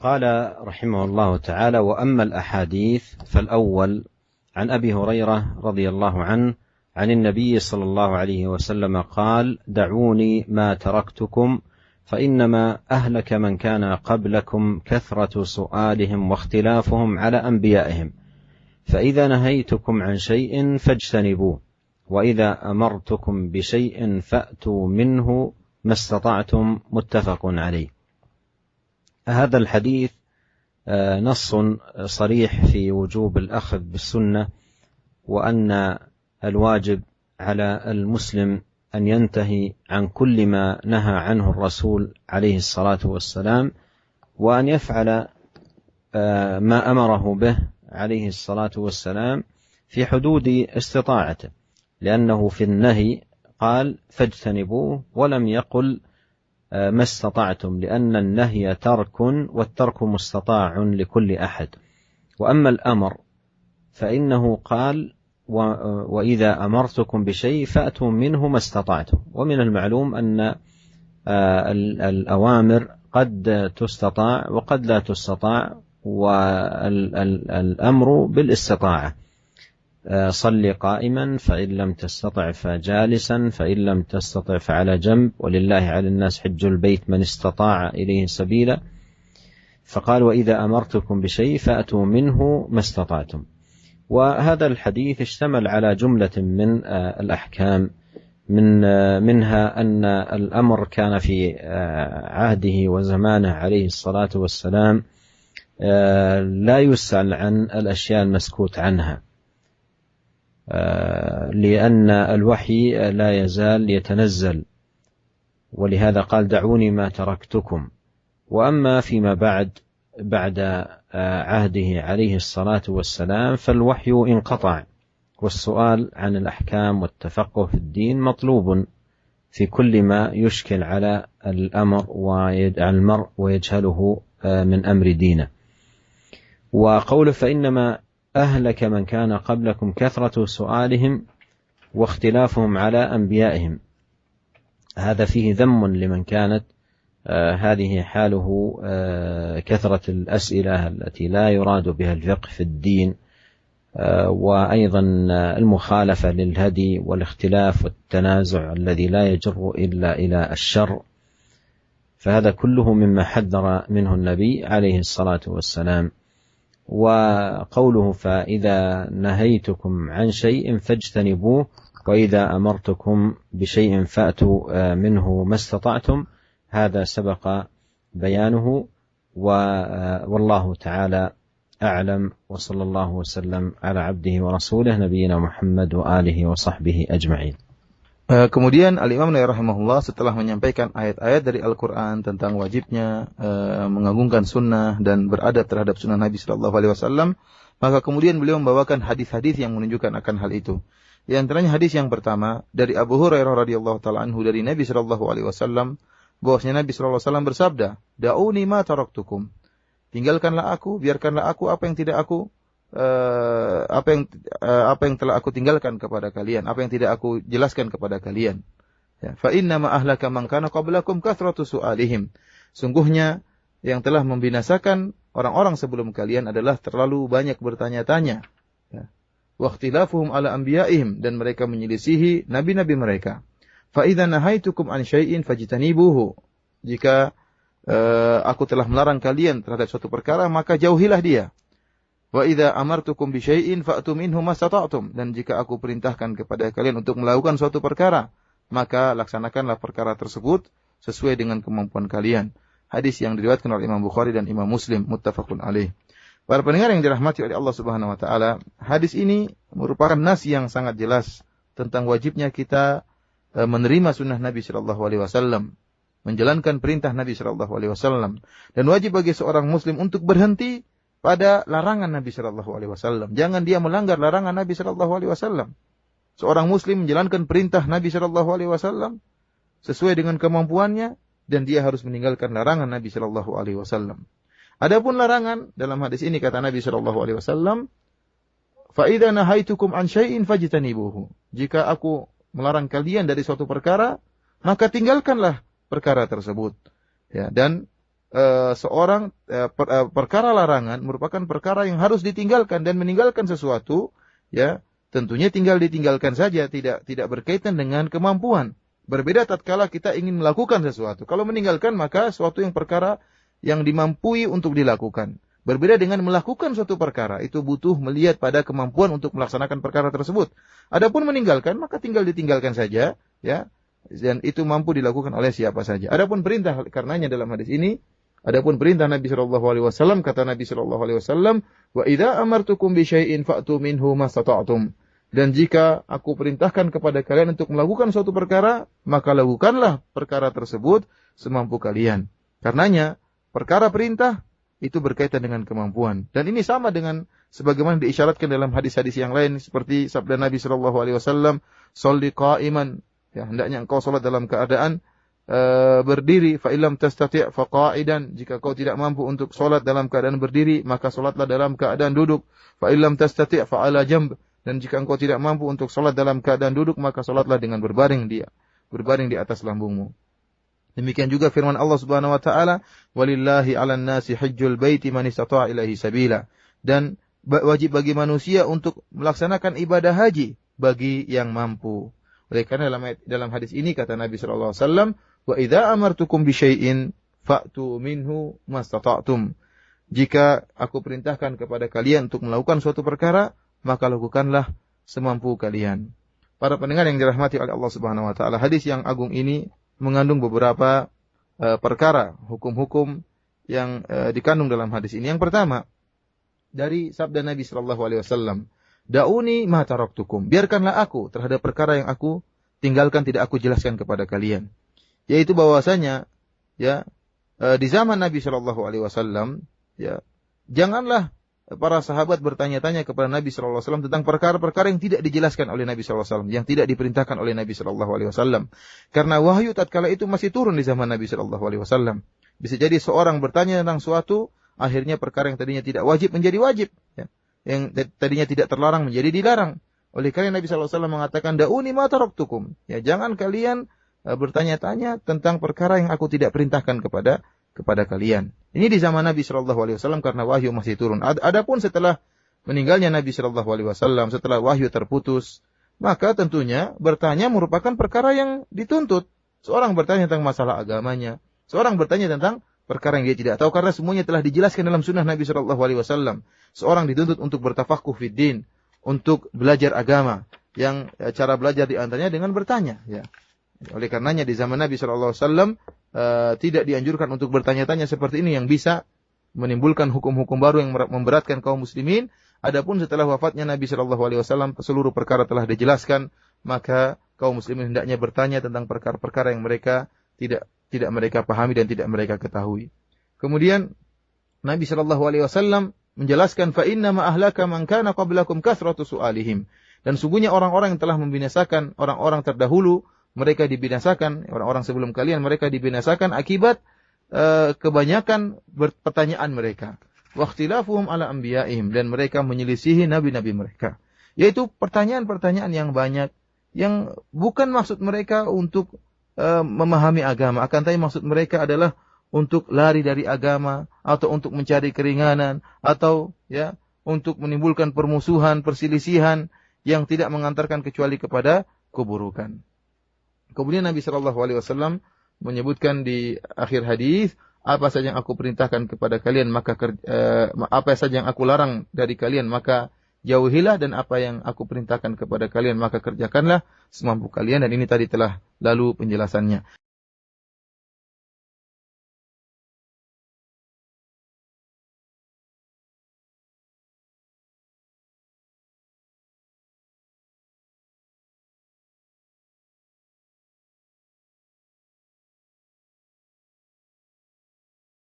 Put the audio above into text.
قال رحمه الله تعالى: وأما الأحاديث فالأول عن أبي هريرة رضي الله عنه عن النبي صلى الله عليه وسلم قال: دعوني ما تركتكم فإنما أهلك من كان قبلكم كثرة سؤالهم واختلافهم على أنبيائهم، فإذا نهيتكم عن شيء فاجتنبوه، وإذا أمرتكم بشيء فأتوا منه ما استطعتم. متفق عليه. هذا الحديث نص صريح في وجوب الأخذ بالسنة، وأن الواجب على المسلم أن ينتهي عن كل ما نهى عنه الرسول عليه الصلاة والسلام، وأن يفعل ما أمره به عليه الصلاة والسلام في حدود استطاعته، لأنه في النهي قال فاجتنبوه ولم يقل ما استطعتم، لأن النهي ترك والترك مستطاع لكل أحد. وأما الأمر فإنه قال: وإذا أمرتكم بشيء فأتوا منه ما استطعتم. ومن المعلوم أن الأوامر قد تستطاع وقد لا تستطاع، والأمر بالاستطاعة: صل قائما، فإن لم تستطع فجالسا، فإن لم تستطع فعلى جنب، ولله على الناس حج البيت من استطاع إليه سبيلا. فقال: وإذا أمرتكم بشيء فأتوا منه ما استطعتم. وهذا الحديث اشتمل على جملة من الأحكام، منها أن الأمر كان في عهده وزمانه عليه الصلاة والسلام لا يسأل عن الأشياء المسكوت عنها، لأن الوحي لا يزال يتنزل، ولهذا قال: دعوني ما تركتكم. وأما فيما بعد عهده عليه الصلاة والسلام فالوحي انقطع، والسؤال عن الأحكام والتفقه في الدين مطلوب في كل ما يشكل على المرء ويجهله من أمر دينه. وقوله: فإنما أهلك من كان قبلكم كثرة سؤالهم واختلافهم على أنبيائهم، هذا فيه ذم لمن كانت هذه حاله كثرة الأسئلة التي لا يراد بها الفقه في الدين، وأيضا المخالفة للهدي والاختلاف والتنازع الذي لا يجر إلا إلى الشر، فهذا كله مما حذر منه النبي عليه الصلاة والسلام. وقوله: فإذا نهيتكم عن شيء فاجتنبوه، وإذا أمرتكم بشيء فأتوا منه ما استطعتم، هذا سبق بيانه، والله تعالى أعلم، وصلى الله وسلم على عبده ورسوله نبينا محمد وآله وصحبه أجمعين. Kemudian Al-Imam Nawawi rahimahullah setelah menyampaikan ayat-ayat dari Al-Quran tentang wajibnya mengagungkan sunnah dan beradab terhadap sunnah Nabi Sallallahu Alaihi Wasallam, maka kemudian beliau membawakan hadis-hadis yang menunjukkan akan hal itu. Di antaranya hadis yang pertama dari Abu Hurairah radhiyallahu taala anhu dari Nabi Sallallahu Alaihi Wasallam, bahwasanya Nabi Sallallahu Alaihi Wasallam bersabda, "Da'uni ma taraktukum." Tinggalkanlah aku, biarkanlah aku apa yang telah aku tinggalkan kepada kalian, apa yang tidak aku jelaskan kepada kalian. Ya, fa inna ma ahlaka man kana qablakum kathratu su'alihim. Sungguhnya yang telah membinasakan orang-orang sebelum kalian adalah terlalu banyak bertanya-tanya. Ya. Wa ikhtilafuhum ala anbiya'ihim, dan mereka menyelisihi nabi-nabi mereka. Fa idza nahaitukum an syai'in fajtanibuhu. Jika aku telah melarang kalian terhadap suatu perkara, maka jauhilah dia. Wa idza amartukum bi syai'in fa'tu minhu mastata'tum, dan jika aku perintahkan kepada kalian untuk melakukan suatu perkara, maka laksanakanlah perkara tersebut sesuai dengan kemampuan kalian. Hadis yang diriwayatkan oleh Imam Bukhari dan Imam Muslim, muttafaqun alaih. Para pendengar yang dirahmati oleh Allah Subhanahu wa taala, hadis ini merupakan nas yang sangat jelas tentang wajibnya kita menerima sunnah Nabi sallallahu alaihi wasallam, menjalankan perintah Nabi sallallahu alaihi wasallam, dan wajib bagi seorang muslim untuk berhenti pada larangan Nabi sallallahu alaihi wasallam. Jangan dia melanggar larangan Nabi sallallahu alaihi wasallam. Seorang muslim menjalankan perintah Nabi sallallahu alaihi wasallam sesuai dengan kemampuannya, dan dia harus meninggalkan larangan Nabi sallallahu alaihi wasallam. Adapun larangan dalam hadis ini kata Nabi sallallahu alaihi wasallam, "Fa idza nahaitukum an syai'in fajtanibuhu." Jika aku melarang kalian dari suatu perkara, maka tinggalkanlah perkara tersebut. Ya, dan perkara larangan merupakan perkara yang harus ditinggalkan, dan meninggalkan sesuatu ya tentunya tinggal ditinggalkan saja, tidak berkaitan dengan kemampuan. Berbeda tatkala kita ingin melakukan sesuatu. Kalau meninggalkan maka suatu yang perkara yang dimampui untuk dilakukan. Berbeda dengan melakukan suatu perkara, itu butuh melihat pada kemampuan untuk melaksanakan perkara tersebut. Adapun meninggalkan maka tinggal ditinggalkan saja ya, dan itu mampu dilakukan oleh siapa saja. Adapun perintah, karenanya dalam hadis ini adapun perintah Nabi sallallahu alaihi wasallam, kata Nabi sallallahu alaihi wasallam, "Wa idza amartukum bi syai'in fa'tu minhu mastata'tum." Dan jika aku perintahkan kepada kalian untuk melakukan suatu perkara, maka lakukanlah perkara tersebut semampu kalian. Karenanya, perkara perintah itu berkaitan dengan kemampuan. Dan ini sama dengan sebagaimana diisyaratkan dalam hadis-hadis yang lain, seperti sabda Nabi sallallahu alaihi wasallam, "Sholli qa'iman." Ya, hendaknya engkau salat dalam keadaan berdiri. Fa illam tastati' fa qa'idan. Jika kau tidak mampu untuk salat dalam keadaan berdiri, maka salatlah dalam keadaan duduk. Fa illam tastati' fa 'ala jamb. Dan jika engkau tidak mampu untuk salat dalam keadaan duduk, maka salatlah dengan berbaring di atas lambungmu. Demikian juga firman Allah Subhanahu wa taala, "Walillahi 'alan nasi hajjul baiti man istata'a ilaihi sabila." Dan wajib bagi manusia untuk melaksanakan ibadah haji bagi yang mampu. Oleh karena dalam hadis ini kata Nabi sallallahu alaihi wasallam, "Wa idza amartukum bi syai'in fa'tu minhu mastata'tum." Jika aku perintahkan kepada kalian untuk melakukan suatu perkara, maka lakukanlah semampu kalian. Para pendengar yang dirahmati oleh Allah Subhanahu wa taala, hadis yang agung ini mengandung beberapa perkara, hukum-hukum yang dikandung dalam hadis ini. Yang pertama, dari sabda Nabi sallallahu alaihi wasallam, "Da'uni ma taraktukum." Biarkanlah aku terhadap perkara yang aku tinggalkan, tidak aku jelaskan kepada kalian. Yaitu bahwasanya ya di zaman Nabi sallallahu alaihi wasallam ya, janganlah para sahabat bertanya-tanya kepada Nabi sallallahu alaihi wasallam tentang perkara-perkara yang tidak dijelaskan oleh Nabi sallallahu alaihi wasallam, yang tidak diperintahkan oleh Nabi sallallahu alaihi wasallam. Karena wahyu tatkala itu masih turun di zaman Nabi sallallahu alaihi wasallam. Bisa jadi seorang bertanya tentang suatu, akhirnya perkara yang tadinya tidak wajib menjadi wajib, ya. Yang tadinya tidak terlarang menjadi dilarang. Oleh karena Nabi sallallahu alaihi wasallam mengatakan, "Da'uni ma taraktukum." Ya, jangan kalian bertanya-tanya tentang perkara yang aku tidak perintahkan kepada kalian. Ini di zaman Nabi sallallahu alaihi wasallam karena wahyu masih turun. Adapun setelah meninggalnya Nabi sallallahu alaihi wasallam, setelah wahyu terputus, maka tentunya bertanya merupakan perkara yang dituntut. Seorang bertanya tentang masalah agamanya, seorang bertanya tentang perkara yang dia tidak tahu, karena semuanya telah dijelaskan dalam sunnah Nabi sallallahu alaihi wasallam. Seorang dituntut untuk bertafaqquh fid din, untuk belajar agama, yang cara belajar di antaranya dengan bertanya, ya. Oleh karenanya di zaman Nabi sallallahu alaihi wasallam tidak dianjurkan untuk bertanya-tanya seperti ini yang bisa menimbulkan hukum-hukum baru yang memberatkan kaum muslimin. Adapun setelah wafatnya Nabi sallallahu alaihi wasallam seluruh perkara telah dijelaskan, maka kaum muslimin hendaknya bertanya tentang perkara-perkara yang mereka tidak mereka pahami dan tidak mereka ketahui. Kemudian Nabi sallallahu alaihi wasallam menjelaskan, "Fa inna ma ahlaka man kana qablakum kathratu su'alihim." Dan sungguhnya orang-orang yang telah membinasakan orang-orang terdahulu, mereka dibinasakan, orang-orang sebelum kalian mereka dibinasakan akibat kebanyakan pertanyaan mereka. Wa ikhtilafuhum ala anbiya'ihim, dan mereka menyelisihi nabi-nabi mereka. Yaitu pertanyaan-pertanyaan yang banyak, yang bukan maksud mereka untuk memahami agama, akan tapi maksud mereka adalah untuk lari dari agama, atau untuk mencari keringanan, atau ya untuk menimbulkan permusuhan, perselisihan yang tidak mengantarkan kecuali kepada keburukan. Kemudian Nabi sallallahu alaihi wasallam menyebutkan di akhir hadis, apa saja yang aku perintahkan kepada kalian maka apa saja yang aku larang dari kalian maka jauhilah, dan apa yang aku perintahkan kepada kalian maka kerjakanlah semampu kalian. Dan ini tadi telah lalu penjelasannya.